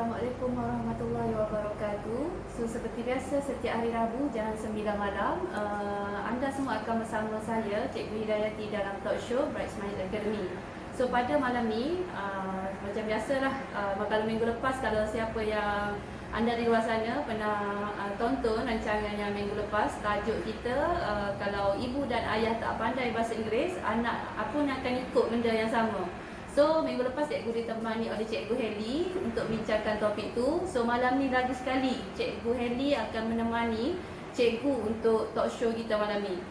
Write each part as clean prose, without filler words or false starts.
Assalamualaikum warahmatullahi wabarakatuh. So, seperti biasa setiap hari Rabu jam 9 malam anda semua akan bersama saya Cikgu Hidayati dalam talk show Bright Smile Academy. So pada malam ni macam biasalah, kalau minggu lepas kalau siapa yang anda di luar sana pernah tonton rancangan yang minggu lepas, tajuk kita kalau ibu dan ayah tak pandai bahasa Inggeris, anak pun akan ikut benda yang sama. So minggu lepas cikgu ditemani oleh Cikgu Heli untuk bincangkan topik tu. So malam ni lagi sekali Cikgu Heli akan menemani cikgu untuk talk show kita malam ni.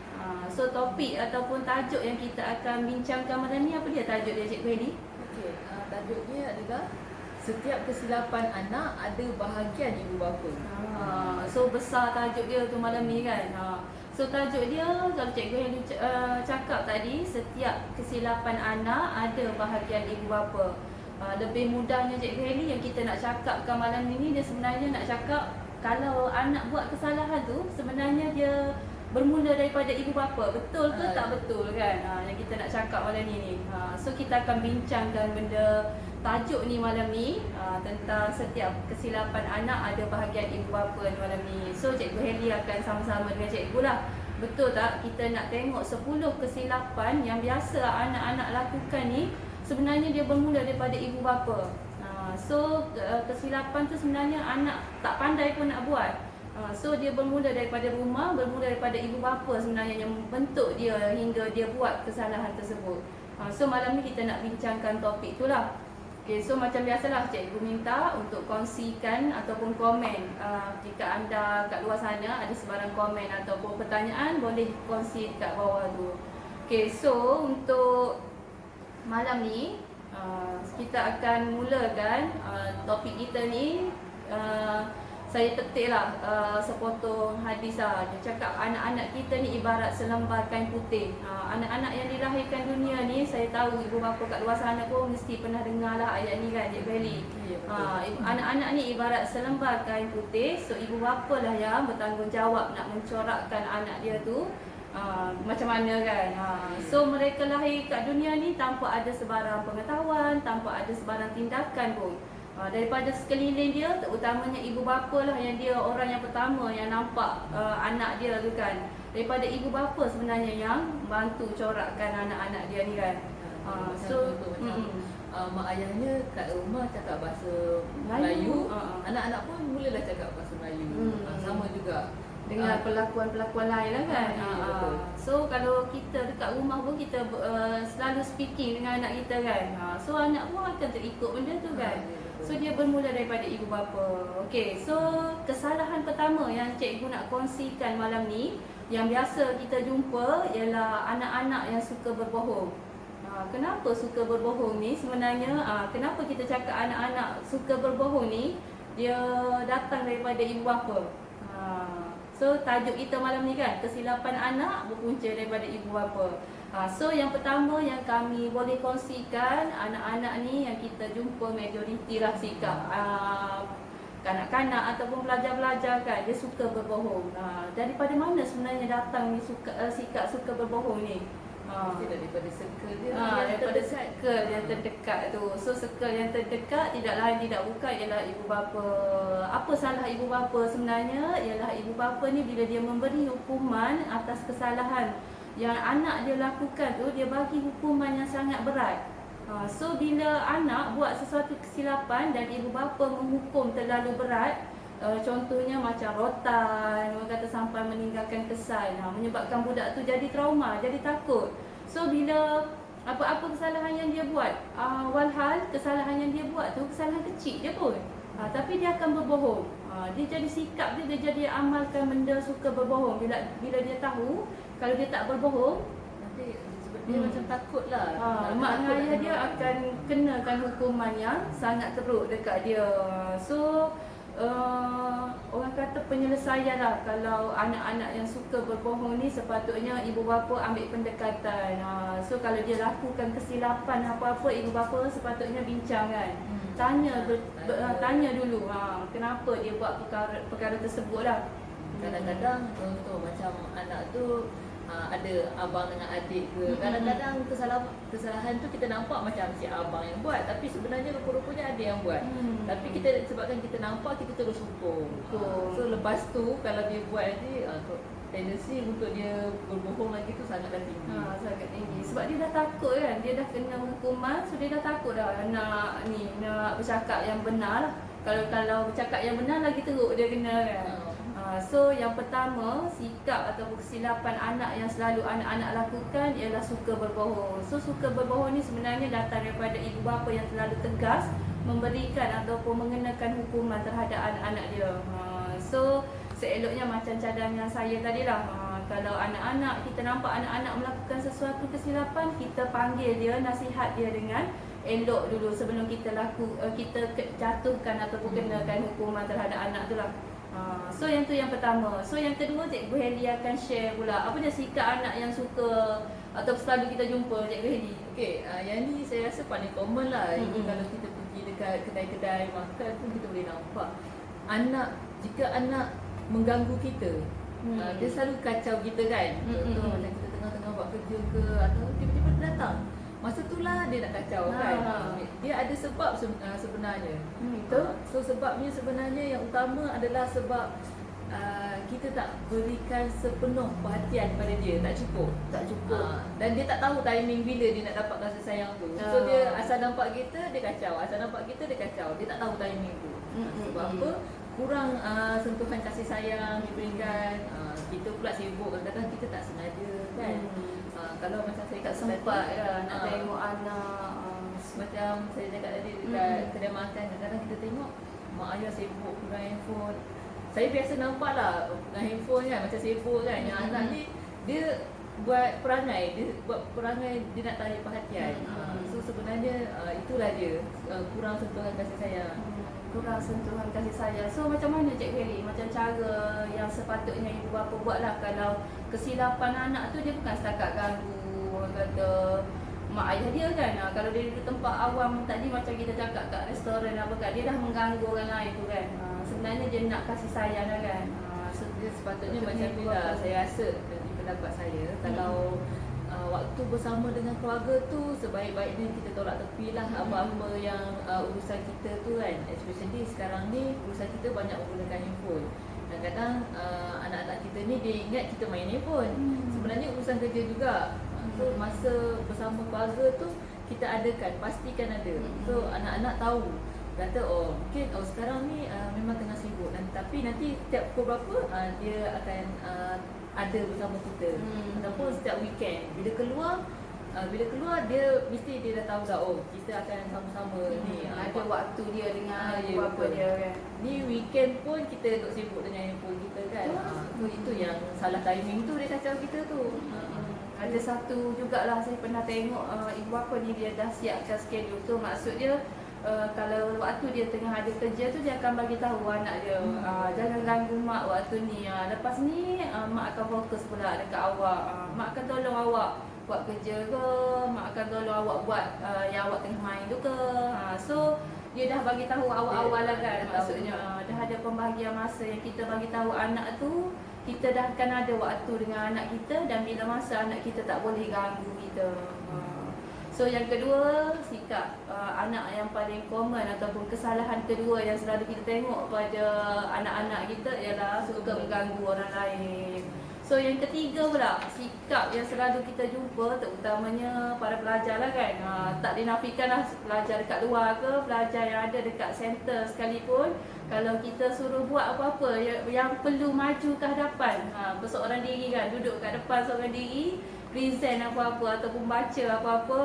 So topik ataupun tajuk yang kita akan bincangkan malam ni, apa dia tajuk dia Cikgu Heli? Okey, tajuknya adalah setiap kesilapan anak ada bahagian ibu bapa. So besar tajuk dia tu malam ni kan. So tajuk dia kalau Cikgu Heli cakap tadi, setiap kesilapan anak ada bahagian ibu bapa. Lebih mudahnya Cikgu Heli yang kita nak cakapkan malam ni, dia sebenarnya nak cakap kalau anak buat kesalahan tu sebenarnya dia bermula daripada ibu bapa. Betul ke tak betul kan? Yang kita nak cakap malam ni. So kita akan bincangkan benda tajuk ni malam ni, tentang setiap kesilapan anak ada bahagian ibu bapa ni malam ni. So Cikgu Heli akan sama-sama dengan cikgu lah. Betul tak kita nak tengok 10 kesilapan yang biasa anak-anak lakukan ni sebenarnya dia bermula daripada ibu bapa. So kesilapan tu sebenarnya anak tak pandai pun nak buat. So dia bermula daripada rumah, bermula daripada ibu bapa sebenarnya yang membentuk dia hingga dia buat kesalahan tersebut. So malam ni kita nak bincangkan topik tu lah. Okay, so macam biasalah cikgu minta untuk kongsikan ataupun komen. Jika anda kat luar sana ada sebarang komen ataupun pertanyaan, boleh kongsi kat bawah tu. Okay, so untuk malam ni kita akan mulakan topik kita ni. Saya petiklah sepotong hadis lah. Dia cakap anak-anak kita ni ibarat selembar kain putih. Anak-anak yang dilahirkan dunia ni, saya tahu ibu bapa kat luar sana pun mesti pernah dengar lah ayat ni kan Cikgu Heli. Anak-anak ni ibarat selembar kain putih. So ibu bapa lah yang bertanggungjawab nak mencorakkan anak dia tu macam mana kan. So mereka lahir kat dunia ni tanpa ada sebarang pengetahuan, tanpa ada sebarang tindakan pun. Daripada sekeliling dia, terutamanya ibu bapa lah yang dia orang yang pertama yang nampak anak dia tu kan. Daripada ibu bapa sebenarnya yang bantu corakkan anak-anak dia ni kan. So mak ayahnya kat rumah cakap bahasa Melayu, anak-anak pun mulalah cakap bahasa Melayu. Sama juga dengan pelakon-pelakon lain lah kan. So kalau kita dekat rumah pun kita selalu speaking dengan anak kita kan. So anak pun akan terikut benda tu kan. So dia bermula daripada ibu bapa. Okey, so kesalahan pertama yang cikgu nak kongsikan malam ni yang biasa kita jumpa ialah anak-anak yang suka berbohong. Kenapa suka berbohong ni sebenarnya? Kenapa kita cakap anak-anak suka berbohong ni? Dia datang daripada ibu bapa. So tajuk kita malam ni kan, kesilapan anak berpunca daripada ibu bapa. So yang pertama yang kami boleh kongsikan, anak-anak ni yang kita jumpa majoriti lah sikap kanak-kanak ataupun pelajar-pelajar kan, dia suka berbohong. Daripada mana sebenarnya datang ni sikap suka berbohong ni? Daripada circle dia daripada circle yang terdekat tu. So circle yang terdekat tidak lain tidak bukan ialah ibu bapa. Apa salah ibu bapa sebenarnya? Ialah ibu bapa ni bila dia memberi hukuman atas kesalahan yang anak dia lakukan tu, dia bagi hukuman yang sangat berat. So bila anak buat sesuatu kesilapan dan ibu bapa menghukum terlalu berat, contohnya macam rotan, orang kata sampai meninggalkan kesan, menyebabkan budak tu jadi trauma, jadi takut. So bila apa-apa kesalahan yang dia buat, walhal kesalahan yang dia buat tu kesalahan kecil je pun, tapi dia akan berbohong. Dia jadi sikap dia jadi amalkan benda suka berbohong. Bila dia tahu kalau dia tak berbohong, nanti dia macam takut lah. Mak dan ayah dia akan kenakan hukuman yang sangat teruk dekat dia. So orang kata penyelesaian lah kalau anak-anak yang suka berbohong ni, sepatutnya ibu bapa ambil pendekatan. So kalau dia lakukan kesilapan apa-apa, ibu bapa sepatutnya bincang kan. Tanya dulu kenapa dia buat perkara tersebut lah. Kadang-kadang contoh macam anak tu ada abang dengan adik ke. Kadang-kadang kesalahan tu kita nampak macam si abang yang buat, tapi sebenarnya rupa-rupanya ada yang buat. Tapi kita sebabkan kita nampak, kita terus hukum. So lepas tu kalau dia buat nanti tendensi untuk dia berbohong lagi tu sangatlah tinggi. Sangat tinggi. Sebab dia dah takut kan, dia dah kena hukuman, so dia dah takut dah nak bercakap yang benar lah. Kalau bercakap yang benar lagi teruk dia kena kan. So yang pertama, sikap ataupun kesilapan anak yang selalu anak-anak lakukan ialah suka berbohong. So suka berbohong ni sebenarnya datang daripada ibu bapa yang terlalu tegas memberikan ataupun mengenakan hukuman terhadap anak-anak dia. So seeloknya macam cadangan saya tadilah, kalau anak-anak, kita nampak anak-anak melakukan sesuatu kesilapan, kita panggil dia, nasihat dia dengan elok dulu sebelum kita jatuhkan ataupun kenakan hukuman terhadap anak tu lah. So yang tu yang pertama. So yang kedua, Cikgu Heli akan share pula apa dia sikap anak yang suka atau selalu kita jumpa, Cikgu Heli. Okey, yang ni saya rasa paling common lah. Kalau kita pergi dekat kedai-kedai makan pun kita boleh nampak jika anak mengganggu kita, dia selalu kacau kita kan. Contoh macam kita tengah-tengah buat kerja ke, atau tiba-tiba dia datang. Masa tu lah dia nak kacau kan. Dia ada sebab sebenarnya. So sebabnya sebenarnya yang utama adalah sebab kita tak berikan sepenuh perhatian pada dia, tak cukup. Dan dia tak tahu timing bila dia nak dapat kasih sayang tu. So dia asal nampak kita dia kacau, asal nampak kita dia kacau. Dia tak tahu timing tu. Sebab apa? Kurang sentuhan kasih sayang diberikan. Kita pula sibuk, kadang-kadang kita tak sengaja kan. Kalau macam saya tak sempat nak tengok anak. Macam saya cakap tadi dekat kedai makan, kadang-kadang kita tengok mak ayah sibuk pegang handphone. Saya biasa nampak lah pegang handphone kan, macam sibuk kan. Yang anak ni dia buat perangai dia nak tarik perhatian. So sebenarnya itulah dia, kurang sentuhan kasih sayang. Kurang sentuhan kasih sayang. So macam mana Cikgu Heli, macam cara yang sepatutnya ibu bapa buat lah kalau kesilapan anak tu dia bukan setakat ganggu kata mak ayah dia kan. Kalau dia duduk tempat awam tadi macam kita cakap kat restoran apa kat, dia dah mengganggu orang lain tu kan. Sebenarnya dia nak kasih sayang lah kan. So dia sepatutnya macam ni lah. Saya rasa dari pendapat saya, kalau waktu bersama dengan keluarga tu sebaik-baiknya kita tolak tepi lah apa-apa yang urusan kita tu kan. Especially sekarang ni urusan kita banyak menggunakan handphone. Kadang-kadang anak-anak kita ni dia ingat kita main handphone. Sebenarnya urusan kerja juga. So masa bersama keluarga tu kita adakan, pastikan ada. So anak-anak tahu, kata mungkin sekarang ni memang tengah sibuk, tapi nanti setiap pukul berapa dia akan ada bersama kita. Ataupun setiap weekend bila keluar dia mesti dia dah tahu dah, kita akan sama-sama ni ada waktu dia dengan apa dia kan. Ni weekend pun kita duduk sibuk dengan handphone kita kan. So itu yang salah timing tu dia kacau kita tu. Ada satu jugalah saya pernah tengok ibu bapa ni dia dah siapkan schedule tu, maksud dia kalau waktu dia tengah ada kerja tu dia akan bagi tahu anak dia, jangan ganggu mak waktu ni. Lepas ni mak akan fokus pula dekat awak. Mak akan tolong awak buat kerja ke, mak akan tolong awak buat yang awak tengah main tu ke. So dia dah bagi tahu awal-awal lah kan. Maksudnya dah ada pembahagian masa yang kita bagi tahu anak tu, kita dah akan ada waktu dengan anak kita, dan bila masa anak kita tak boleh ganggu kita. So yang kedua, sikap anak yang paling common ataupun kesalahan kedua yang selalu kita tengok pada anak-anak kita ialah suka mengganggu orang lain. So yang ketiga pula, sikap yang selalu kita jumpa terutamanya para pelajar lah kan. Tak dinafikan lah pelajar dekat luar ke, pelajar yang ada dekat center sekalipun, kalau kita suruh buat apa-apa yang perlu maju ke hadapan, berseorang diri kan, duduk kat depan seorang diri, present apa-apa ataupun baca apa-apa,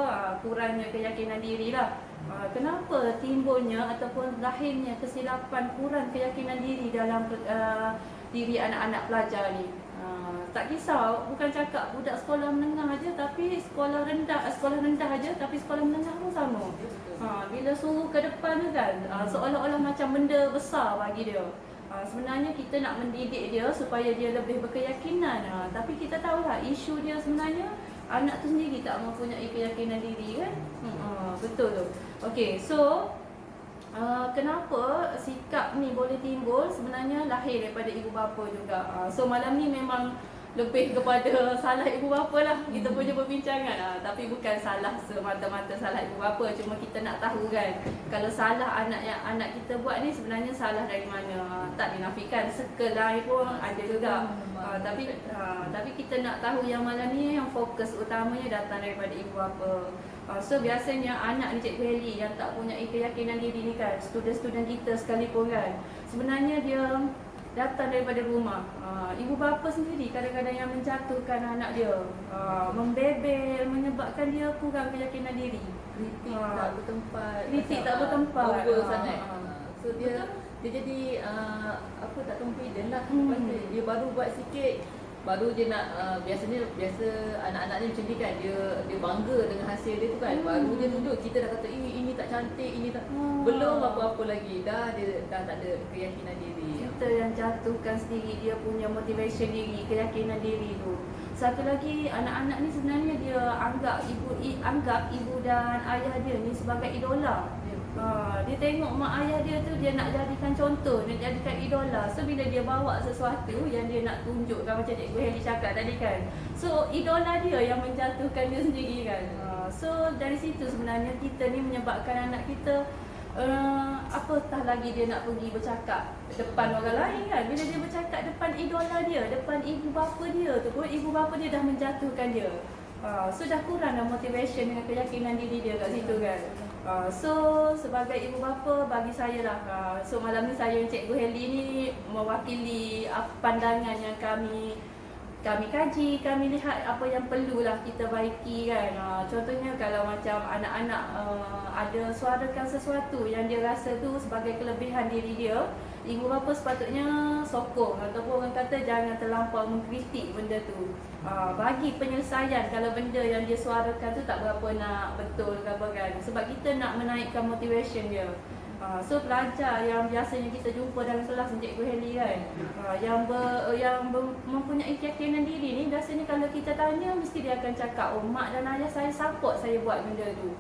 kurangnya keyakinan diri lah. Kenapa timbulnya ataupun lahirnya kesilapan kurang keyakinan diri dalam diri anak-anak pelajar ni? Tak kisah, bukan cakap budak sekolah menengah aja, tapi sekolah rendah aja, tapi sekolah menengah pun sama. Bila suruh ke depan tu kan, seolah-olah macam benda besar bagi dia. Sebenarnya kita nak mendidik dia supaya dia lebih berkeyakinan. Tapi kita tahulah isu dia sebenarnya anak tu sendiri tak mempunyai keyakinan diri kan. Betul tu. Okey, so kenapa sikap ni boleh timbul? Sebenarnya lahir daripada ibu bapa juga. So malam ni memang lebih kepada salah ibu bapa lah kita punya perbincangan. Tapi bukan salah semata-mata salah ibu bapa, cuma kita nak tahu kan kalau salah anak kita buat ni sebenarnya salah dari mana. Tak dinafikan circle lain pun ada juga. Tapi kita nak tahu yang mana ni yang fokus utamanya datang daripada ibu bapa. So biasanya anak ni Cikgu Heli yang tak punya keyakinan diri ni kan, student-student kita sekalipun kan, sebenarnya dia datang daripada rumah. Ibu bapa sendiri kadang-kadang yang menjatuhkan anak dia, membebel, menyebabkan dia kurang keyakinan diri. Kritik tak bertempat. Kritik tak bertempat. Over sangat. So dia jadi tak confident lah. Lepas tu dia baru buat sikit, baru dia nak biasa anak-anak ni macam ni kan, dia bangga dengan hasil dia tu kan. Baru dia duduk, kita dah kata ini tak cantik, ini tak, belum apa-apa lagi dah tak ada keyakinan diri. Kita yang jatuhkan sendiri dia punya motivation diri, keyakinan diri tu. Satu lagi, anak-anak ni sebenarnya dia anggap ibu dan ayah dia ni sebagai idola. Dia tengok mak ayah dia tu, dia nak jadikan contoh, dia jadikan idola. So bila dia bawa sesuatu yang dia nak tunjukkan, macam Cikgu Heli cakap tadi kan, so idola dia yang menjatuhkan dia sendiri kan. So dari situ sebenarnya kita ni menyebabkan anak kita apatah lagi dia nak pergi bercakap depan orang lain kan. Bila dia bercakap depan idola dia, depan ibu bapa dia tu pun, ibu bapa dia dah menjatuhkan dia. So dah kurang dah motivation dengan keyakinan diri dia kat situ kan. So sebagai ibu bapa, bagi saya lah, so malam ni saya Cikgu Heli ni mewakili pandangan yang kami kaji, kami lihat apa yang perlulah kita baiki kan. Contohnya kalau macam anak-anak ada suarakan sesuatu yang dia rasa tu sebagai kelebihan diri dia, ibu bapa sepatutnya sokong ataupun orang kata jangan terlampau mengkritik benda tu. Bagi penyelesaian kalau benda yang dia suarakan tu tak berapa nak betul ke apa kan. Sebab kita nak menaikkan motivation dia. So pelajar yang biasanya kita jumpa dalam kelas Cikgu Heli kan, yang mempunyai keyakinan diri ni, biasanya kalau kita tanya mesti dia akan cakap, oh mak dan ayah saya support saya buat benda tu.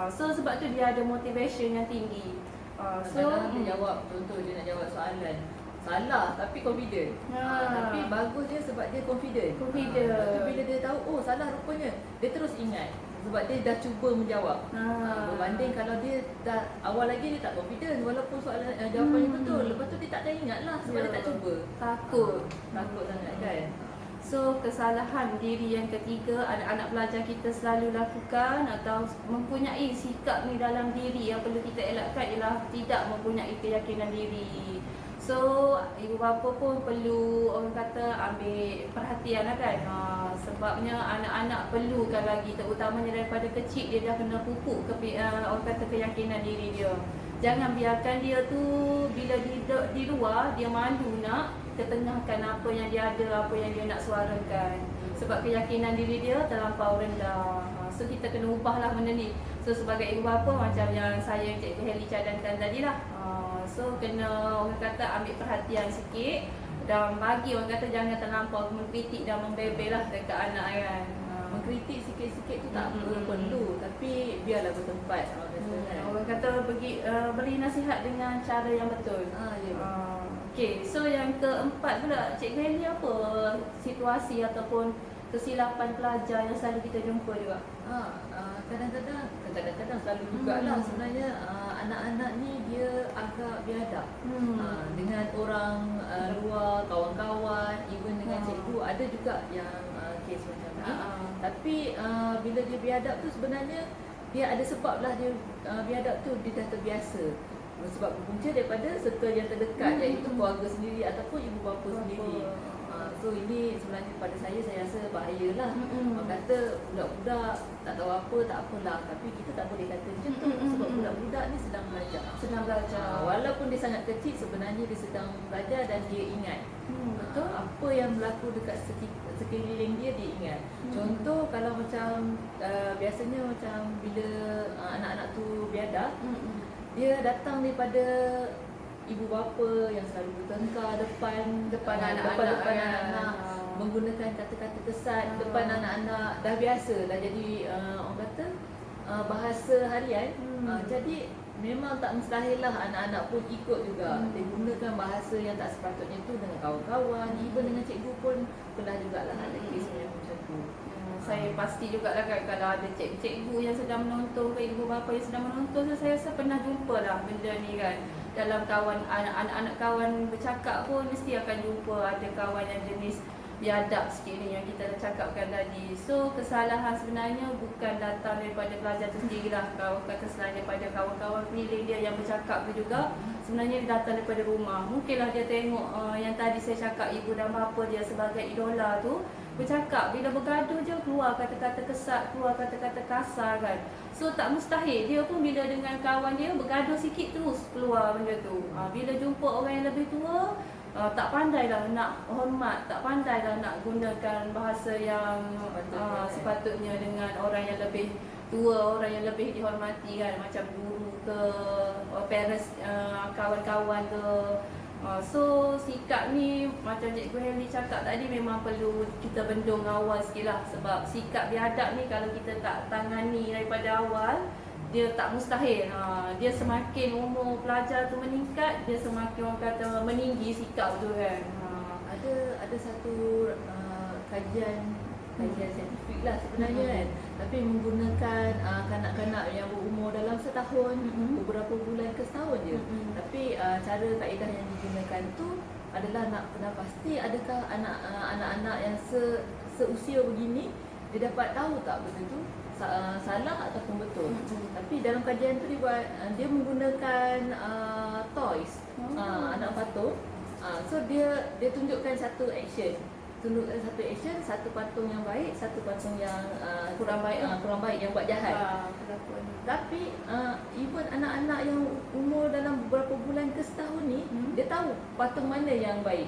So sebab tu dia ada motivation yang tinggi. Dia jawab, contoh dia nak jawab soalan salah tapi confident. Tapi bagus dia sebab dia confident. Tapi bila dia tahu oh salah rupanya, dia terus ingat sebab dia dah cuba menjawab. Berbanding kalau dia dah awal lagi dia tak confident walaupun soalan jawapannya betul, lepas tu dia tak ada ingat lah sebab dia tak cuba. Takut sangat kan. So kesalahan diri yang ketiga anak-anak pelajar kita selalu lakukan atau mempunyai sikap ni dalam diri yang perlu kita elakkan ialah tidak mempunyai keyakinan diri. So ibu bapa pun perlu orang kata ambil perhatian lah kan. Sebabnya anak-anak perlukan lagi, terutamanya daripada kecil dia dah kena pupuk orang kata keyakinan diri dia. Jangan biarkan dia tu bila di luar dia malu nak ketengahkan apa yang dia ada, apa yang dia nak suarakan. Sebab keyakinan diri dia terlampau rendah. So kita kena ubahlah benda ni. So sebagai ibu bapa macam yang saya Cikgu Heli cadangkan tadi lah. So kena orang kata ambil perhatian sikit dan bagi orang kata jangan terlampau mengkritik dan membebel lah dekat anak kan. Mengkritik sikit-sikit tu tak perlu, tapi biarlah bertempat. Orang kata beri nasihat dengan cara yang betul. Okay, so yang keempat pula, Cikgu Heli apa situasi ataupun kesilapan pelajar yang selalu kita jumpa juga? Kadang-kadang selalu jugalah sebenarnya anak-anak ni dia agak biadab dengan orang luar, kawan-kawan, even dengan cikgu. Ada juga yang kes macam ni. Tapi bila dia biadab tu sebenarnya dia ada sebab lah dia biadab tu, dia dah terbiasa. Sebab berpunca daripada circle yang terdekat, iaitu keluarga sendiri ataupun ibu bapa sendiri. So ini sebenarnya pada saya rasa bahayalah. Orang kata budak-budak tak tahu apa, tak apalah. Tapi kita tak boleh kata macam tu. Sebab budak-budak ni sedang belajar. Walaupun dia sangat kecil, sebenarnya dia sedang belajar dan dia ingat. Betul. Apa yang berlaku dekat sekeliling dia ingat. Contoh kalau macam biasanya macam bila anak-anak tu biadab, dia datang daripada ibu bapa yang selalu bertengkar depan anak-anak, menggunakan kata-kata kesat depan anak-anak. Dah biasa, dah jadi orang kata bahasa harian. Jadi memang tak mustahil lah anak-anak pun ikut juga. Dia gunakan bahasa yang tak sepatutnya tu dengan kawan-kawan, even dengan cikgu pun pernah jugalah ada kes macam tu. Saya pasti jugalah kan kalau ada cikgu-cikgu yang sedang menonton ke ibu bapa yang sedang menonton, saya rasa pernah jumpa lah benda ni kan. Dalam kawan anak-anak kawan bercakap pun mesti akan jumpa ada kawan yang jenis biadab sikit ni yang kita dah cakapkan tadi. So kesalahan sebenarnya bukan datang daripada pelajar tu sendirilah. Kalau kata selain daripada kawan-kawan pilih dia yang bercakap tu juga, sebenarnya datang daripada rumah. Mungkinlah dia tengok yang tadi saya cakap ibu dan bapa dia sebagai idola tu bercakap, bila bergaduh je keluar kata-kata kesat, keluar kata-kata kasar kan. So tak mustahil dia pun bila dengan kawan dia bergaduh sikit terus keluar benda tu. Bila jumpa orang yang lebih tua, tak pandai dah nak hormat, tak pandai dah nak gunakan bahasa yang sepatutnya dengan orang yang lebih tua, orang yang lebih dihormati kan, macam guru ke, parents, kawan-kawan ke. So sikap ni macam Cikgu Helly cakap tadi memang perlu kita bendung awal sikit lah. Sebab sikap biadab ni kalau kita tak tangani daripada awal, dia tak mustahil. Dia semakin umur pelajar tu meningkat, dia semakin orang kata meninggi sikap tu kan. Ada satu kajian saintifik lah sebenarnya kan, tapi menggunakan kanak-kanak yang berumur dalam setahun, beberapa bulan ke setahun je. Tapi cara kaedah yang digunakan tu adalah nak kena pasti adakah anak-anak yang seusia begini dia dapat tahu tak benda tu salah ataupun betul. Tapi dalam kajian tu dia menggunakan toys, anak patung. So dia tunjukkan satu action, satu patung yang baik, satu patung yang kurang baik yang buat jahat. Tapi even anak-anak yang umur dalam beberapa bulan ke setahun ni, dia tahu patung mana yang baik.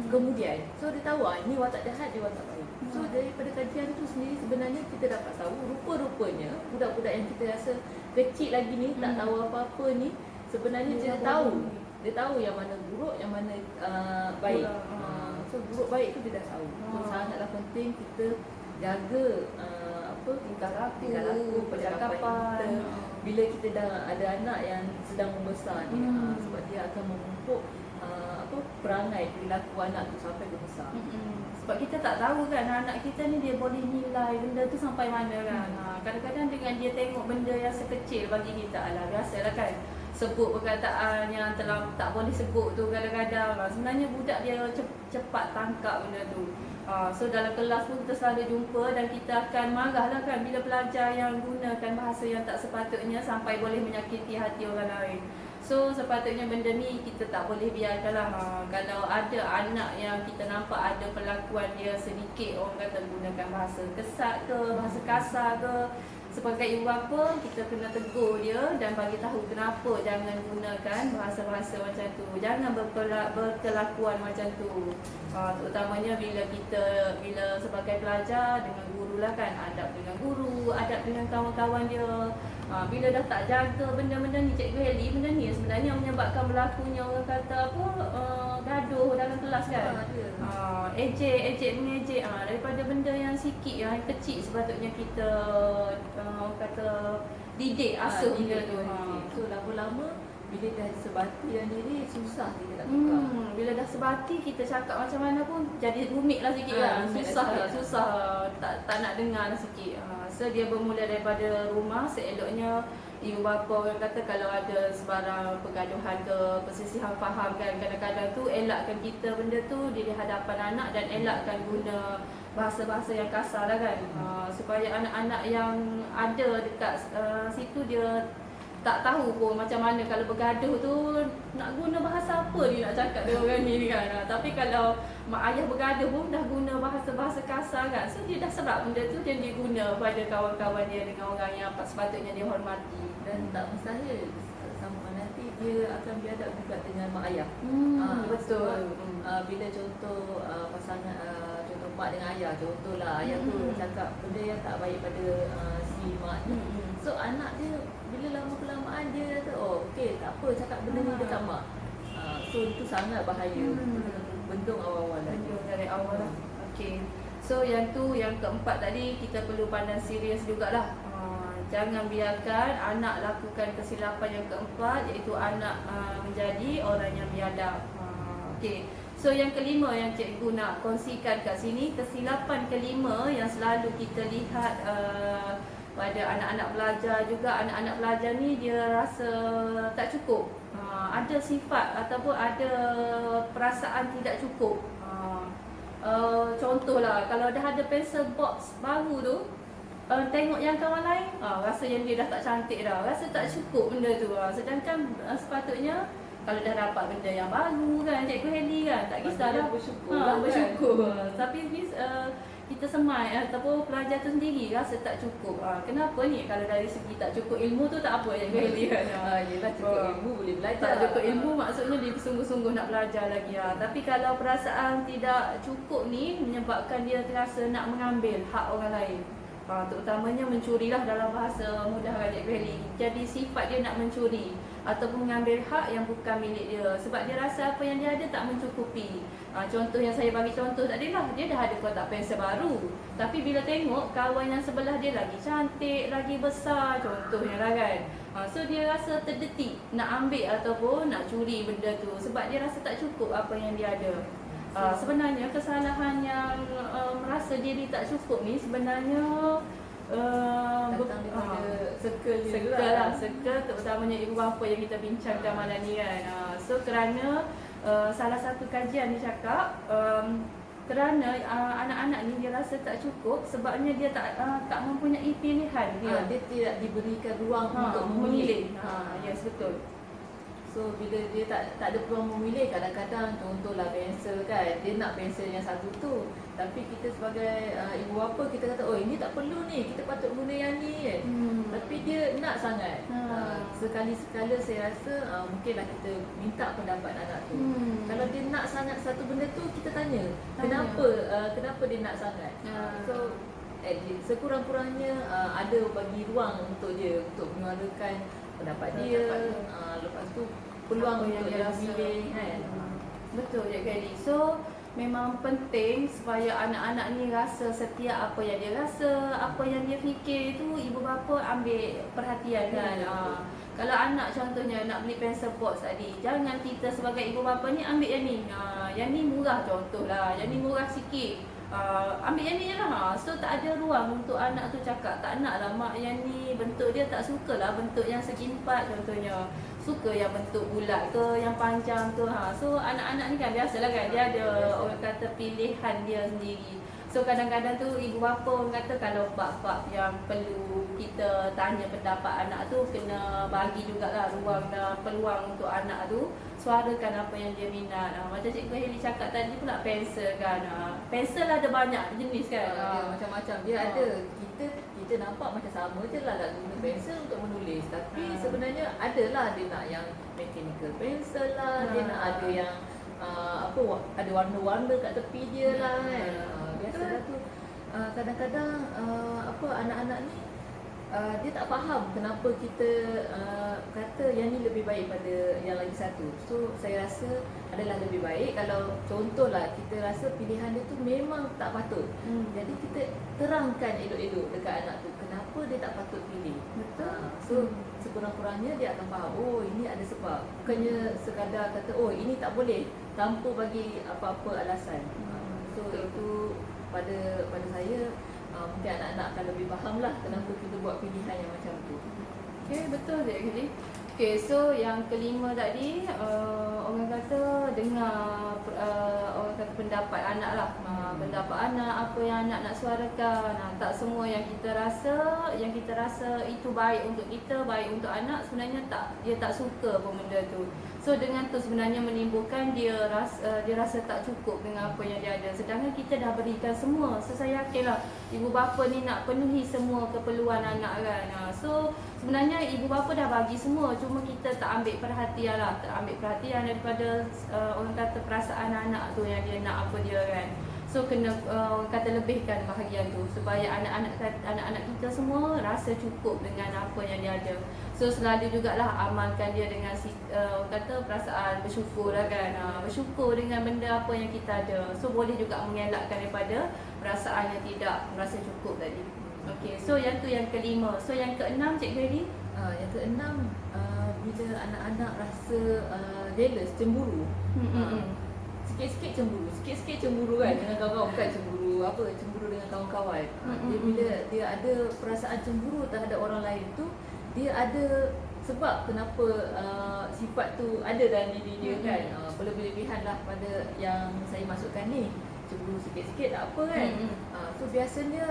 Kemudian so dia tahu ni watak jahat, dia watak baik. So daripada kajian tu sendiri sebenarnya kita dapat tahu rupa-rupanya budak-budak yang kita rasa kecil lagi ni, tak tahu apa-apa ni, sebenarnya dia tahu yang mana buruk, yang mana baik. So buruk baik tu dia dah tahu. So sangatlah penting kita jaga tingkah laku, percakapan. Bila kita dah ada anak yang sedang membesar ni, sebab dia akan memupuk perangai perilaku anak tu sampai dia besar. Sebab kita tak tahu kan anak kita ni dia boleh nilai benda tu sampai mana kan. Kadang-kadang dengan dia tengok benda yang sekecil bagi kita, biasalah kan, sebut perkataan yang tak boleh sebut tu kadang-kadang. Sebenarnya budak dia cepat tangkap benda tu. So dalam kelas pun kita selalu jumpa dan kita akan marah lah kan bila pelajar yang gunakan bahasa yang tak sepatutnya sampai boleh menyakiti hati orang lain. So sepatutnya benda ni kita tak boleh biarkan lah. Kalau ada anak yang kita nampak ada perlakuan dia sedikit orang kata gunakan bahasa kesat ke, bahasa kasar ke, sebagai ibu bapa kita kena tegur dia dan bagi tahu kenapa jangan gunakan bahasa-bahasa macam tu, jangan berkelakuan macam tu. Terutamanya bila sebagai pelajar dengan guru lah kan, adab dengan guru, adab dengan kawan-kawan dia. Bila dah tak jaga benda-benda ni, Cikgu Helly, benda ni sebenarnya menyebabkan berlakunya orang kata gaduh dalam kelas kan. Ejek mengejek, daripada benda yang sikit, yang kecil sepatutnya kita kata didik, asuh benda tu. So lama-lama bila dah sebati dalam diri, susah kita nak tukar. Bila dah sebati, kita cakap macam mana pun jadi rumit lah sikit kan. Susah tak nak dengar sikit. So dia bermula daripada rumah. Seeloknya ibu bapa orang kata kalau ada sebarang pergaduhan ke, persisihan faham kan, kadang-kadang tu elakkan kita benda tu di hadapan anak dan elakkan guna bahasa-bahasa yang kasar lah kan. Supaya anak-anak yang ada dekat situ dia tak tahu pun macam mana kalau bergaduh tu nak guna bahasa apa dia nak cakap dengan orang ni kan. Tapi kalau mak ayah bergaduh pun dah guna bahasa-bahasa kasar kan. So dia dah serap benda tu dan dia guna pada kawan-kawan dia dengan orang yang sepatutnya dia hormati. Dan tak mustahil sama nanti dia akan biadab juga dengan mak ayah. Betul. Bila contoh pasangan, contoh mak dengan ayah, contohlah ayah tu cakap benda yang tak baik pada si mak ni. So anak dia bila lama kelamaan dia kata okey tak apa cakap benda ni dekat mak. So itu sangat bahaya. Bendung awal-awal lagi. Bendung dari awal lah. Okey. So yang keempat tadi kita perlu pandang serius jugalah. Jangan biarkan anak lakukan kesilapan yang keempat, iaitu anak menjadi orang yang biadab. Okey. So yang kelima yang cikgu nak kongsikan kat sini, kesilapan kelima yang selalu kita lihat pada anak-anak pelajar juga. Anak-anak pelajar ni dia rasa tak cukup. Ada sifat ataupun ada perasaan tidak cukup. Contohlah, kalau dah ada pencil box baru tu, tengok yang kawan lain, rasa yang dia dah tak cantik dah, rasa tak cukup benda tu. Sedangkan sepatutnya kalau dah dapat benda yang baru kan, Cikgu Heli kan, tak kisahlah, bersyukur. Tapi kita semai ataupun pelajar tu sendiri rasa tak cukup. Kenapa ni? Kalau dari segi tak cukup ilmu tu tak apa, Cikgu Heli kan. Yelah, cukup ilmu boleh belajar. Tak cukup ilmu maksudnya dia sungguh-sungguh nak belajar lagi. Tapi kalau perasaan tidak cukup ni menyebabkan dia terasa nak mengambil hak orang lain. Terutamanya mencurilah dalam bahasa mudah kan, Cikgu Heli. Jadi sifat dia nak mencuri ataupun mengambil hak yang bukan milik dia, sebab dia rasa apa yang dia ada tak mencukupi. Contoh yang saya bagi contoh tadi lah, dia dah ada kotak pensel baru, tapi bila tengok kawan yang sebelah dia lagi cantik, lagi besar contohnya lah kan, so dia rasa terdetik nak ambil ataupun nak curi benda tu, sebab dia rasa tak cukup apa yang dia ada. Sebenarnya kesalahan yang merasa diri tak cukup ni sebenarnya datang daripada circle lah, circle terutamanya ibu bapa yang kita bincangkan malam ni kan. So kerana salah satu kajian dia cakap kerana anak-anak ni dia rasa tak cukup sebabnya dia tak mempunyai pilihan dia. Dia tidak diberikan ruang untuk memilih. Yes, betul. So bila dia tak ada peluang memilih, kadang-kadang contohlah pensel kan, dia nak pensel yang satu tu, tapi kita sebagai ibu bapa kita kata, oh ini tak perlu ni, kita patut guna yang ni kan. Tapi dia nak sangat. Sekali-sekala saya rasa mungkinlah kita minta pendapat anak tu. Kalau dia nak sangat satu benda tu, kita tanya kenapa dia nak sangat. So sekurang-kurangnya ada bagi ruang untuk dia untuk menyuarakan pendapat dia. Lepas tu peluang untuk dia memilih kan. Betul Cikgu Heli. So memang penting supaya anak-anak ni rasa setiap apa yang dia rasa, apa yang dia fikir tu ibu bapa ambil perhatian kan. Kalau anak contohnya nak beli pencil box tadi, jangan kita sebagai ibu bapa ni ambil yang ni. Yang ni murah contohlah, yang ni murah sikit. Ambil yang ni je lah. So tak ada ruang untuk anak tu cakap, tak nak lah mak yang ni, bentuk dia tak suka lah bentuk yang segi empat contohnya, suka yang bentuk bulat ke, yang panjang ke. So anak-anak ni kan biasalah kan, dia ada orang kata pilihan dia sendiri. So kadang-kadang tu ibu bapa orang kata kalau bab-bab yang perlu kita tanya pendapat anak tu, kena bagi jugalah ruang dan peluang untuk anak tu suarakan apa yang dia minat. Macam Cikgu Heli cakap tadi pula pensel kan. Pensel ada banyak jenis kan. Dia macam-macam. Dia ada. Kita nampak macam sama je lah nak guna pensel untuk menulis. Tapi sebenarnya adalah dia nak yang mechanical pensel lah. Dia nak ada yang ada warna-warna kat tepi dia lah kan. Biasalah tu. Kadang-kadang anak-anak ni dia tak faham kenapa kita kata yang ni lebih baik pada yang lagi satu. So saya rasa adalah lebih baik kalau contohlah kita rasa pilihan dia tu memang tak patut. Jadi kita terangkan elok-elok dekat anak tu kenapa dia tak patut pilih. Betul. So sekurang-kurangnya dia akan faham, oh ini ada sebab. Bukannya sekadar kata oh ini tak boleh tanpa bagi apa-apa alasan. So itu pada saya mungkin anak-anak akan lebih faham lah kenapa kita buat pilihan yang macam tu. Okay, betul Cikgu Heli. Okay, so yang kelima tadi orang kata dengar orang kata pendapat anak lah. Pendapat anak, apa yang anak nak suarakan. Tak semua yang kita rasa itu baik untuk kita, baik untuk anak, sebenarnya dia tak suka pun benda tu. So dengan tu sebenarnya menimbulkan dia rasa tak cukup dengan apa yang dia ada. Sedangkan kita dah berikan semua. So saya yakinlah ibu bapa ni nak penuhi semua keperluan anak kan. So sebenarnya ibu bapa dah bagi semua, cuma kita tak ambil perhatian lah. Tak ambil perhatian daripada orang kata perasaan anak tu yang dia nak apa dia kan. So kena orang kata lebihkan bahagian tu supaya anak-anak kita semua rasa cukup dengan apa yang dia ada. So selalu jugalah amalkan dia dengan orang kata perasaan bersyukur lah kan. Bersyukur dengan benda apa yang kita ada. So boleh juga mengelakkan daripada perasaan yang tidak merasa cukup tadi. Okey, so yang tu yang kelima. So yang keenam Cikgu Edi? Yang keenam, bila anak-anak rasa jealous, cemburu. Sikit-sikit cemburu, sikit-sikit cemburu kan dengan kawan-kawan, bukan cemburu apa, cemburu dengan kawan-kawan. Dia bila dia ada perasaan cemburu terhadap orang lain tu, dia ada sebab kenapa sifat tu ada dalam diri dia kan. Berlebih-lebihan lah pada yang saya masukkan ni. Cemburu sikit-sikit tak apa kan. So biasanya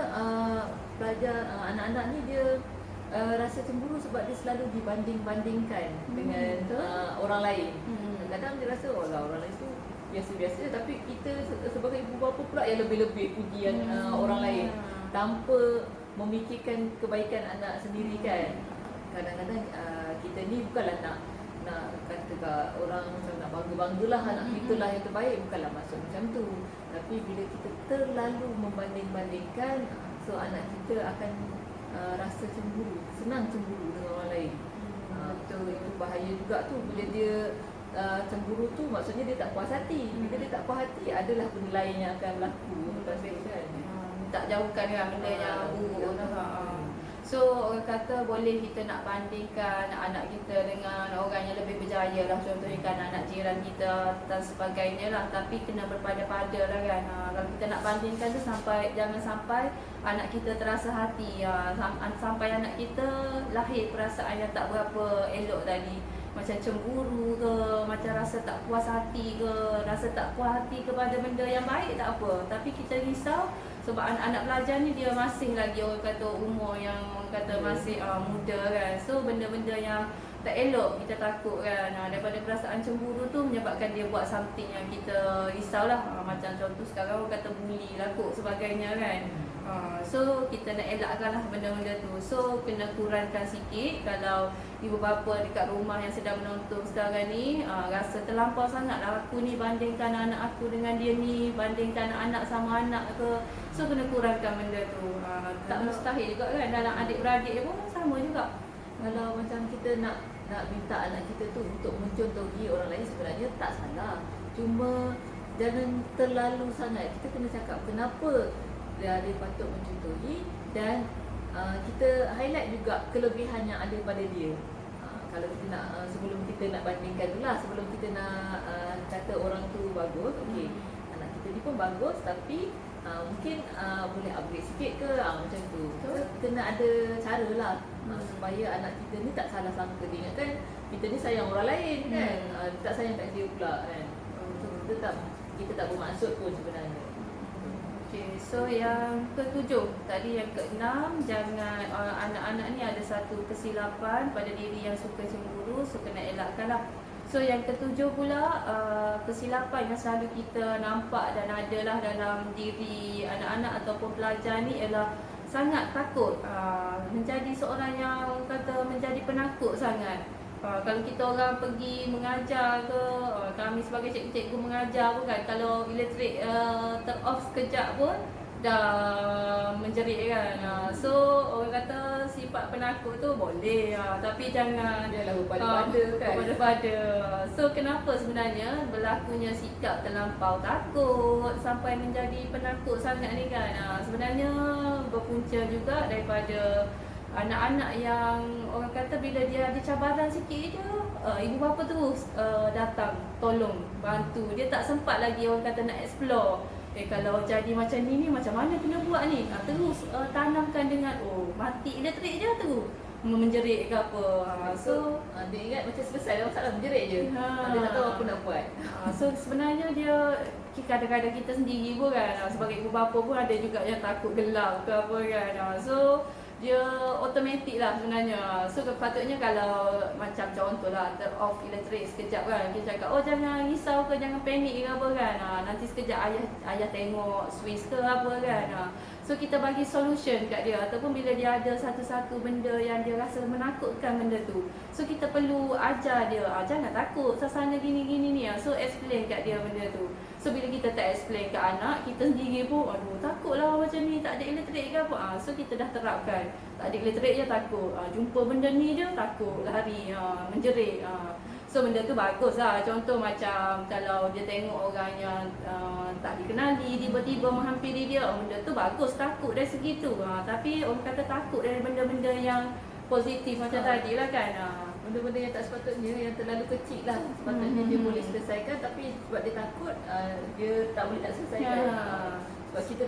pelajar anak-anak ni dia rasa cemburu sebab dia selalu dibanding-bandingkan dengan orang lain. Kadang-kadang dia rasa orang lain tu biasa-biasa, tapi kita sebagai ibu bapa pula yang lebih-lebih pujian orang lain tanpa memikirkan kebaikan anak sendiri kan. Kadang-kadang kita ni bukanlah nak kata kat orang macam nak bangga-banggalah anak kita lah yang terbaik, bukanlah maksud macam tu. Tapi bila kita terlalu membanding-bandingkan, so anak kita akan rasa cemburu, senang cemburu dengan orang lain. Betul, itu bahaya juga tu bila dia cemburu tu, maksudnya dia tak puas hati. Bila dia tak puas hati, adalah benda lain yang akan berlaku lepas tu kan. Tak jauhkan kan benda yang buruk tu. So orang kata boleh kita nak bandingkan anak kita dengan orang yang lebih berjaya lah. Contohnya kan anak jiran kita dan sebagainya lah. Tapi kena berpada-pada lah kan. Kalau kita nak bandingkan tu jangan sampai anak kita terasa hati. Sampai anak kita lahir perasaan yang tak berapa elok tadi. Macam cemburu ke, macam rasa tak puas hati ke, rasa tak puas hati kepada benda yang baik tak apa. Tapi kita risau sebab anak-anak pelajar ni dia masih lagi orang kata umur yang orang kata masih muda kan. So benda-benda yang tak elok kita takut kan. Daripada perasaan cemburu tu menyebabkan dia buat something yang kita risau lah. Macam contoh sekarang orang kata bully lah kot sebagainya kan. So kita nak elakkan lah benda-benda tu. So kena kurangkan sikit. Kalau ibu bapa dekat rumah yang sedang menonton sekarang ni rasa terlampau sangat lah aku ni bandingkan anak aku dengan dia ni, bandingkan anak sama anak ke. So kena kurangkan benda tu. Tak mustahil juga kan, dalam adik-beradik pun sama juga. Kalau macam kita nak minta anak kita tu untuk mencontohi orang lain, sebenarnya tak salah. Cuma jangan terlalu sangat. Kita kena cakap kenapa dia patut mencontohi, dan kita highlight juga kelebihan yang ada pada dia. Kalau kita nak sebelum kita nak bandingkan dulu lah, sebelum kita nak kata orang tu bagus, okey, anak kita ni pun bagus, tapi mungkin boleh upgrade sikit ke, macam tu. Kena ada cara lah supaya anak kita ni tak salah sangka. Dia ingatkan kita ni sayang orang lain kan, tak sayang kat dia pula kan. Kita tak bermaksud pun sebenarnya. Okay, so yang ketujuh, tadi yang keenam, jangan anak-anak ni ada satu kesilapan pada diri yang suka cemburu, so kena elakkan lah. So yang ketujuh pula, kesilapan yang selalu kita nampak dan adalah dalam diri anak-anak ataupun pelajar ni ialah sangat takut, menjadi seorang yang kata menjadi penakut sangat. Kalau kita orang pergi mengajar ke, kami sebagai cikgu-cikgu mengajar pun kan, kalau elektrik ter-off sekejap pun dah menjerit kan. So orang kata sifat penakut tu boleh, tapi jangan berpada-pada kan. Berpada-pada. So kenapa sebenarnya berlakunya sikap terlampau takut sampai menjadi penakut sangat ni kan. Sebenarnya berpunca juga daripada anak-anak yang orang kata bila dia ada cabaran sikit je, ibu bapa terus datang tolong, bantu. Dia tak sempat lagi orang kata nak explore. Kalau jadi macam ni macam mana kena buat ni? Terus tanamkan dengan mati elektrik je tu, menjerit ke apa. So dia ingat macam selesai dah masalah, menjerit je. Dia tak tahu apa nak buat. So sebenarnya dia kadang-kadang kita sendiri pun kan, sebagai ibu bapa pun ada juga yang takut gelap ke apa kan. So dia automatik lah sebenarnya. So patutnya kalau macam contohlah ter-off elektrik sekejap kan, kita cakap jangan risau ke, jangan panik ke apa kan. Nanti sekejap ayah tengok switch ke apa kan. So kita bagi solution kat dia, ataupun bila dia ada satu-satu benda yang dia rasa menakutkan benda tu, so kita perlu ajar dia, jangan takut, sasana gini-gini ni. So explain kat dia benda tu. So bila kita tak explain ke anak, kita sendiri pun takutlah macam ni, tak ada elektrik ke apa. So kita dah terapkan, tak ada elektrik je takut, jumpa benda ni je takut, lari, menjerit. So benda tu bagus lah. Contoh macam kalau dia tengok orang yang tak tak dikenali, tiba-tiba menghampiri dia, benda tu bagus, takut dari segitu. Tapi orang kata takut dari benda-benda yang positif macam tadi lah kan. Benda-benda yang tak sepatutnya, yang terlalu kecil lah, sepatutnya dia boleh selesaikan, tapi sebab dia takut, dia tak boleh nak selesaikan. Sebab kita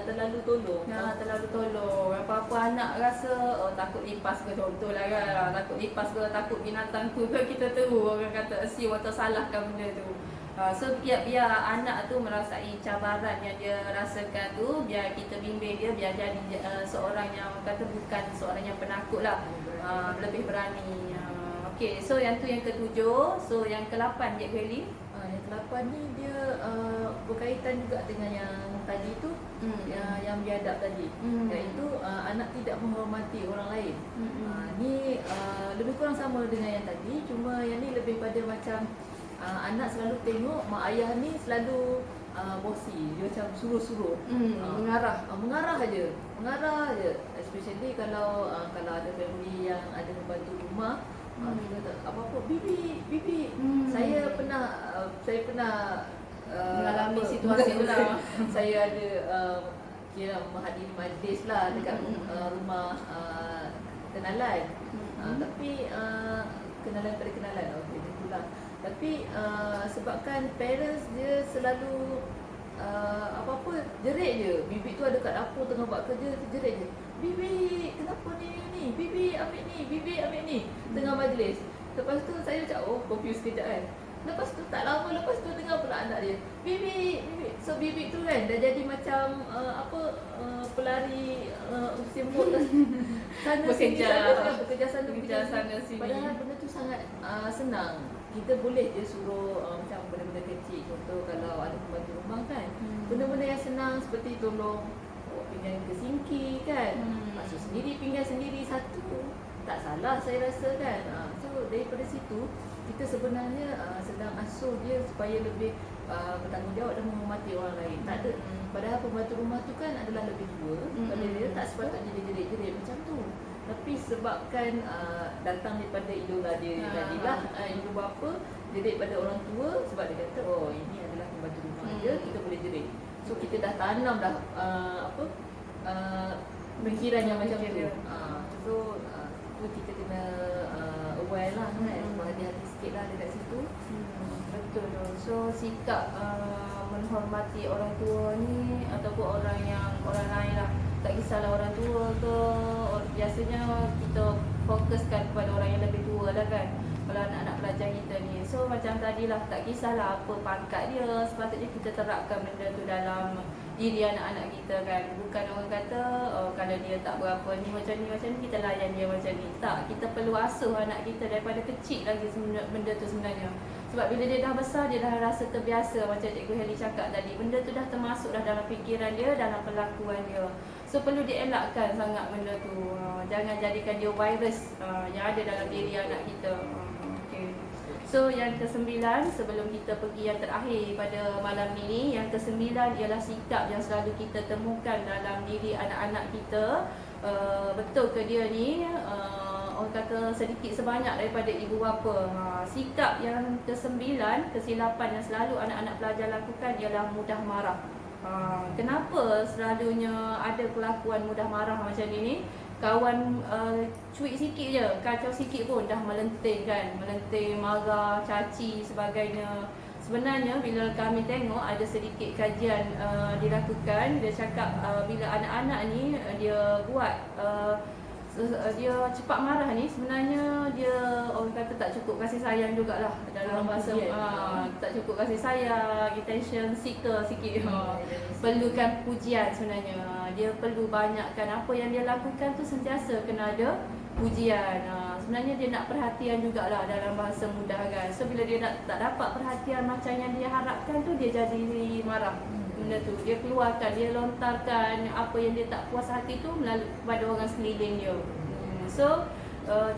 terlalu tolong. Terlalu tolong. Apa-apa anak rasa takut lipas ke, contohlah kan. Takut lipas ke, takut binatang tu ke, kita terus orang kata assume atau salahkan benda tu. So biar anak tu merasai cabaran yang dia rasakan tu, biar kita bimbing dia, biar jadi seorang yang kata bukan seorang yang penakut lah, lebih berani. Okay, so yang tu yang ketujuh. So yang ke-8 Cikgu Heli. Yang ke-8 ni dia berkaitan juga dengan yang tadi tu, yang biadab tadi, iaitu anak tidak menghormati orang lain. Ni lebih kurang sama dengan yang tadi, cuma yang ni lebih pada macam anak selalu tengok mak ayah ni selalu bossy, dia macam suruh-suruh, mengarah je, especially kalau ada family yang ada membantu rumah. Dia kata apa-apa, bibi, saya pernah mengalami situasi tu lah. Saya ada kira menghadiri majlis lah dekat rumah kenalan. Tapi kenalan pada kenalan, okey itulah. Tapi sebabkan parents dia selalu apa-apa jerit je. Bibi tu ada kat dapur tengah buat kerja, jerit je. Bibi, kenapa ni? Bibi ambil ni. Tengah majlis. Lepas tu saya macam confused sekejap kan. Lepas tu tak lama lepas tu dengar pula anak dia, Bibi. So bibi tu kan dah jadi macam pelari usia muda sana sini, bekerja sana sini. Padahal benda tu sangat senang. Kita boleh je suruh macam benda-benda kecil. Contoh kalau ada pembantu rumah kan, benda-benda yang senang seperti tolong pinggan ke sinki kan, basuh sendiri pinggan sendiri satu, tak salah saya rasa kan. So daripada situ kita sebenarnya sedang asuh dia supaya lebih bertanggungjawab dan menghormati orang lain. Tak ada, padahal pembantu rumah tu kan adalah lebih tua pada dia, tak sepatutnya dia jerit-jerit macam tu. Tapi sebabkan datang daripada idola dia tadilah, ibu bapa jerit pada orang tua, sebab dia kata ini adalah pembantu rumah dia, kita boleh jerit. So kita dah tanam dah pemikiran yang macam tu. So tu kita kena aware lah kan, berhati-hati sikit lah dekat situ. Betul tu. So sikap menghormati orang tua ni ataupun orang lain lah, tak kisahlah orang tua ke, biasanya kita fokuskan kepada orang yang lebih tua lah kan, kalau anak-anak pelajar kita ni. So macam tadilah, tak kisahlah apa pangkat dia, sepatutnya kita terapkan benda tu dalam diri anak-anak kita kan. Bukan orang kata kalau dia tak berapa ni macam ni kita layan dia macam ni. Tak, kita perlu asuh anak kita daripada kecil lagi benda tu sebenarnya. Sebab bila dia dah besar, dia dah rasa terbiasa. Macam Cikgu Heli cakap tadi, benda tu dah termasuk dah dalam fikiran dia, dalam perlakuan dia. So perlu dielakkan sangat benda tu. Jangan jadikan dia virus yang ada dalam diri anak kita. Okay. So yang ke-9, sebelum kita pergi yang terakhir pada malam ini, yang ke-9 ialah sikap yang selalu kita temukan dalam diri anak-anak kita. Betul ke dia ni orang kata sedikit sebanyak daripada ibu bapa. Sikap yang ke-9, kesilapan yang selalu anak-anak pelajar lakukan ialah mudah marah. Kenapa selalunya ada kelakuan mudah marah macam ni? Kawan cuik sikit je, kacau sikit pun dah melenting kan, marah, caci sebagainya. Sebenarnya bila kami tengok ada sedikit kajian dilakukan, dia cakap bila anak-anak ni dia buat dia cepat marah ni, sebenarnya dia orang kata tak cukup kasih sayang jugalah, dalam bahasa tak cukup kasih sayang, attention seeker sikit. Perlukan pujian sebenarnya. Dia perlu banyakkan apa yang dia lakukan tu, sentiasa kena ada pujian. Sebenarnya dia nak perhatian jugalah dalam bahasa mudah kan. So bila dia tak dapat perhatian macam yang dia harapkan tu, dia jadi marah. Benda tu dia keluarkan, dia lontarkan apa yang dia tak puas hati tu kepada orang sekeliling dia. So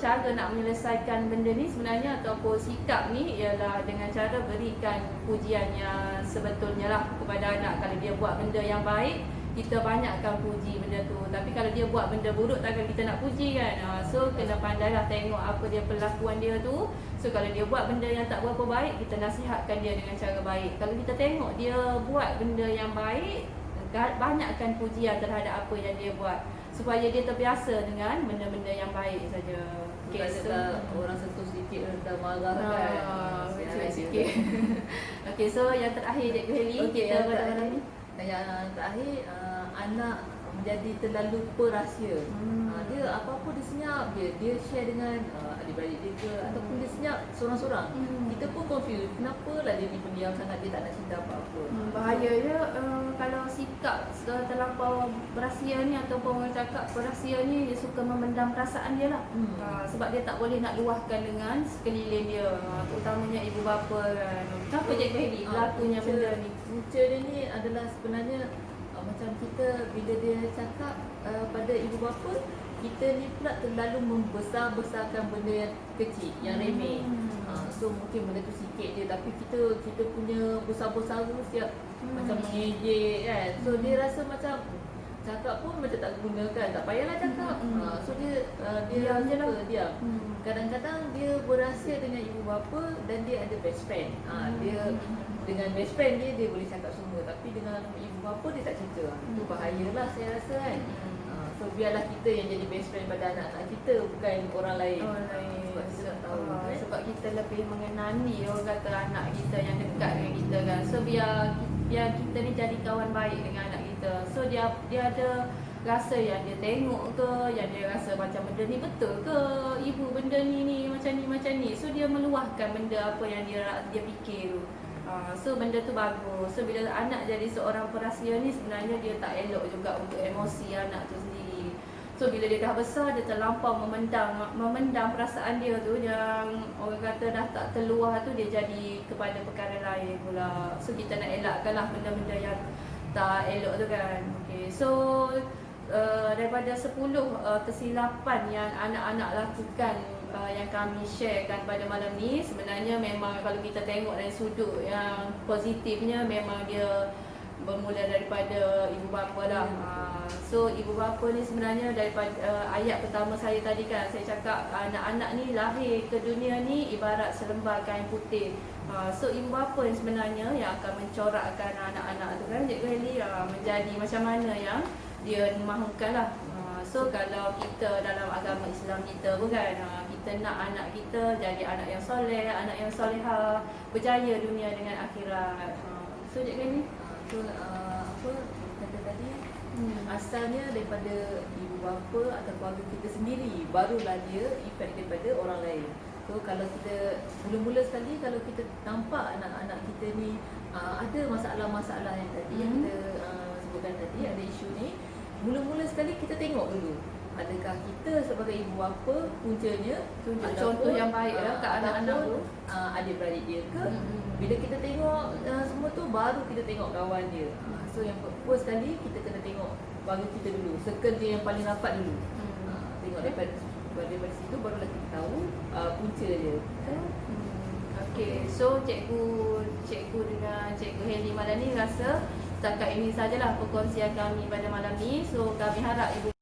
cara nak menyelesaikan benda ni sebenarnya ataupun sikap ni ialah dengan cara berikan pujian yang sebetulnya lah kepada anak. Kalau dia buat benda yang baik, kita banyakkan puji benda tu. Tapi kalau dia buat benda buruk takkan kita nak puji kan. So kena pandailah tengok apa dia perlakuan dia tu. So kalau dia buat benda yang tak berapa baik, kita nasihatkan dia dengan cara baik. Kalau kita tengok dia buat benda yang baik, banyakkan pujian terhadap apa yang dia buat supaya dia terbiasa dengan benda-benda yang baik saja. Okay, so orang sentuh sedikit dah marah kan. Betul sikit. Okey, so yang terakhir Cikgu Heli, Okey, kita pada malam ni. Yang terakhir, anak menjadi terlalu perahsia. Dia apa-apa dia senyap dia share dengan adik-beradik dia ke, ataupun dia senyap seorang-seorang. Kita pun confused, kenapa lah dia ni pendiam sangat, dia tak nak cerita apa-apa. Bahaya dia kalau sikap terlampau berahsia ni ataupun orang cakap berahsia ni, dia suka memendam perasaan dia lah. Sebab dia tak boleh nak luahkan dengan sekeliling dia, terutamanya ibu bapa kan. Kenapa Cikgu Heli berlakunya benda ni? Punca dia ni adalah sebenarnya macam kita bila dia cakap pada ibu bapa, kita ni pula terlalu membesar-besarkan benda yang kecil, yang remeh. So mungkin benda tu sikit je, tapi kita punya besar-besar tu siap macam mengejek kan. So dia rasa macam cakap pun macam tak guna kan, tak payahlah cakap. So dia Diam je lah. diam. Kadang-kadang dia berahsia dengan ibu bapa dan dia ada best friend. Dia dengan best friend dia boleh cakap semua, tapi dengan ibu bapa dia tak cerita. Itu bahayalah saya rasa kan. So biarlah kita yang jadi best friend pada anak-anak kita, bukan orang lain. Sebab kita tak tahu kan? Sebab kita lebih mengenali orang kata anak kita yang dekat dengan kita kan. So biar kita ni jadi kawan baik dengan anak kita. So dia ada rasa yang dia tengok ke, yang dia rasa macam benda ni betul ke, ibu benda ni macam ni. So dia meluahkan benda apa yang dia fikir tu. So benda tu bagus. So bila anak jadi seorang perahsia ni, sebenarnya dia tak elok juga untuk emosi anak tu sendiri. So bila dia dah besar, dia terlampau memendam perasaan dia tu, yang orang kata dah tak terluah tu, dia jadi kepada perkara lain pula. So kita nak elakkanlah benda-benda yang tak elok tu kan. Okay, so daripada 10 kesilapan yang anak-anak lakukan yang kami sharekan pada malam ni, sebenarnya memang kalau kita tengok dari sudut yang positifnya, memang dia bermula daripada ibu bapa lah. So ibu bapa ni sebenarnya daripada ayat pertama saya tadi kan, saya cakap anak-anak ni lahir ke dunia ni ibarat selembar kain putih. So ibu bapa ni sebenarnya yang akan mencorakkan anak-anak tu kan, Cikgu Heli, menjadi macam mana yang dia mahukan lah. So kalau kita dalam agama Islam kita pun kan, kita nak anak kita jadi anak yang soleh, anak yang solehah, berjaya dunia dengan akhirat. So Cikgu Heli, So apa kata tadi, asalnya daripada ibu bapa atau keluarga kita sendiri, barulah dia efek daripada orang lain. So kalau kita mula-mula sekali, kalau kita nampak anak-anak kita ni ada masalah-masalah yang tadi yang kita sebutkan tadi, ada isu ni, mula-mula sekali kita tengok dulu, adakah kita sebagai ibu bapa puncanya tunjuk contoh yang baik lah kat anak-anak tu, adik-beradik dia ke. Bila kita tengok semua tu, baru kita tengok kawan dia. So yang first sekali kita kena tengok keluarga kita dulu, circle dia yang paling rapat dulu. Tengok daripada situ barulah kita tahu punca dia. Okay, so cikgu dengan Cikgu Heli malam ni rasa setakat ini sajalah perkongsian kami pada malam ni. So kami harap ibu